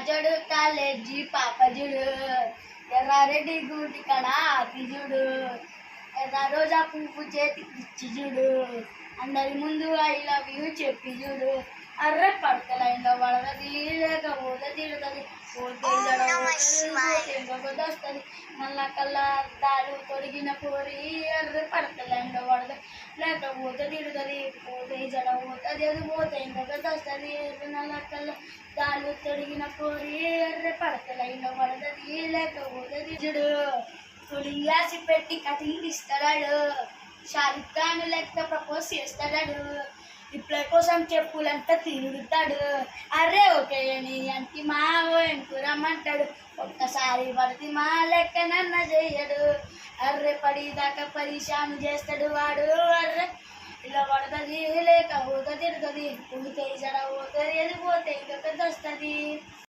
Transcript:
చూడు కాలేజీ పాప చూడు ఎర్రారెడ్డి గూటి కడ ఆపి చూడు ఎర్ర రోజా పువ్వు చేతికి ఇచ్చి చూడు అందరి ముందు ఐ లవ్ యూ చెప్పి చూడు అర్రె పడతలైందో వడదది లేకపోతే తిడుతుంది వస్తుంది నల్ల కళ్ళ అద్దాలు తొడిగిన పోరి ఎర్రె పడతలైందో వడద లేకపోతే తిడుతుంది పోతే జడ పోతుంది అది పోతే ఇంకొక వస్తుంది ఎర్ర నల్ల కళ్ళ దాలు తొడిగిన పోరి ఎర్రె పడతలైందో వడదది లేకపోతే తిడుడు తులింగాసి పెట్టి కటింగ్ ఇస్తాడు షారుఖ్ ఖాన్ లెక్క ప్రపోజ్ చేస్తాడు రిప్లై కోసం చెప్పులంతా తిరుగుతాడు అరే ఓకే అని అంటి మా వెనుకు రమ్మంటాడు ఒక్కసారి పడితే మా లెక్క నన్న చెయ్యడు అర్రె పడిదాకా పరిశాన్ చేస్తాడు వాడు అర్రె ఇలా పడుతుంది లేకపోతే తిరుగుతుంది పోతే జడ పోతుంది వెళ్ళిపోతే ఇంకొక వస్తుంది.